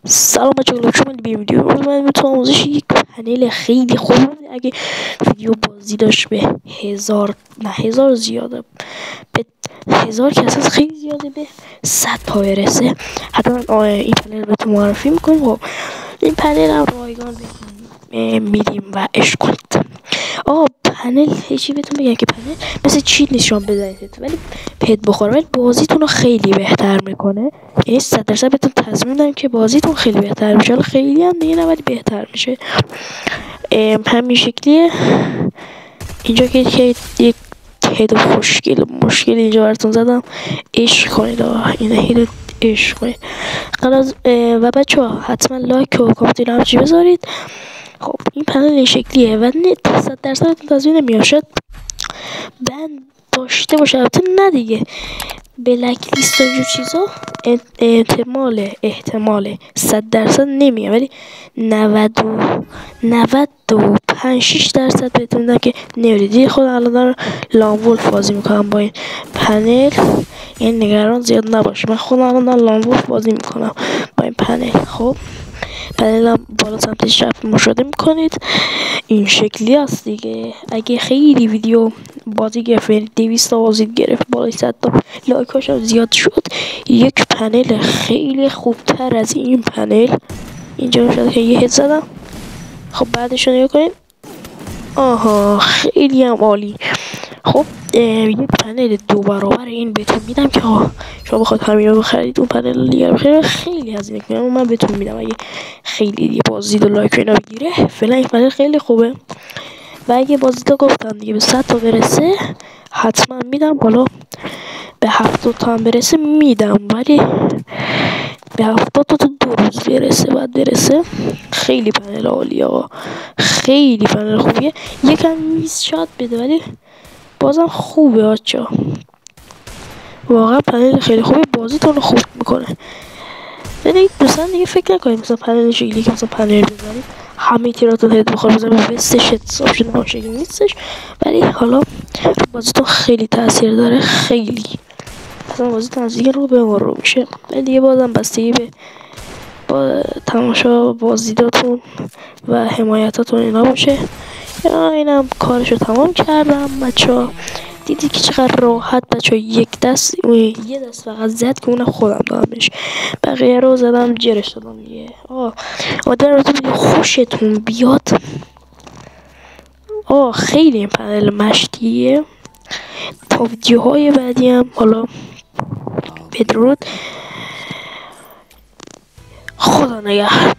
سلام بچه ها، شما به ویدیو من تو آموزش یک پنل خیلی خوب. اگه ویدیو بازی داشت به 1000 نه 1000 زیاده، به 1000 که اساس خیلی زیاده، به 100 تا برسه حتما این پنل رو تو معرفی میکنیم. خب این پنل هم رایگان میدیم و عشق کنید. پنل چی بهتون بگم که پنل مثل چی نشان بزنید ولی پد بخوره، ولی بازیتون رو خیلی بهتر میکنه. یعنی 100% بهتون تضمین میدم که بازیتون خیلی بهتر میشه. حالا خیلی هم دیگه نه ولی بهتر میشه. همین شکلیه. اینجا که یک هد مشکل اینجا براتون زدم، عشق کنید. این هد عشق کنید. و بچه ها حتما لایک و کامنت همچی بذارید. خب این پنل این شکلیه و 100% تضمین نمیاد. شاید بند داشته باشه، البته نه دیگه، بلک لیست و اینجور چیزا احتمال 100% نمیاد، ولی 95-6% بهتون میدم که نمیدید. خود الان دارم لان ولف بازی میکنم با این پنل، یعنی نگران زیاد نباشه. من خودم الان دارم لان ولف بازی میکنم با این پنل. خب پنل هم بالا سمت چپ مشاهده میکنید، این شکلی هست دیگه. اگه خیلی ویدیو بازی گرفت، 200 تا بازی گرفت، بالای 100 تا لایکاش هم زیاد شد، یک پنل خیلی خوبتر از این پنل اینجا میشد که یه هد زدم. خب بعدش رو نگاه کنید. خیلی هم عالی. خب یک پنل 2 برابر این بهتون میدم که شما بخواید همین رو بخرید، اون پنل دیگه بخرید خیلی هزینه کنید. من بهتون میدم اگه خیلی دیگه بازدید و لایک اینا بگیره، فعلا این پنل خیلی خوبه. و اگه بازدیدا گفتم دیگه به 100 تا برسه حتما میدم. حالا به 70 تا هم برسه میدم، ولی به 70 تا 2 روز برسه، بعد برسه. خیلی پنل عالی خیلی پنل خوبیه. یکم میز شاید بده ولی بازم خوبه بچه‌ها. واقعا پنل خیلی خوبه، بازیتون رو خوب میکنه. یعنی مثلا دیگه فکر نکنید مثلا پنل شکلی که مثلا پنل بزنید همه تیراتون هد بخوره بزنید به وستش حساب شده، اون شکلی نیستش، ولی حالا بازیتون خیلی تاثیر داره. خیلی مثلا بازیتون از دیگه رو به رو میشه. ولی دیگه بازم بستگی به با تماشا بازدیداتون و حمایتاتون اینا باشه. اینم کارشو تمام کردم بچه‌ها. دیدی که چقدر راحت بچه‌ها، یه دست فقط زد که اونم خودم دادمش، بقیه رو زدم جرش دادم دیگه. امیدوارم خوشتون بیاد. خیلی این پنل مشتیه. تا ویدیوهای بعدی هم حالا بدرود، خدا نگهدار.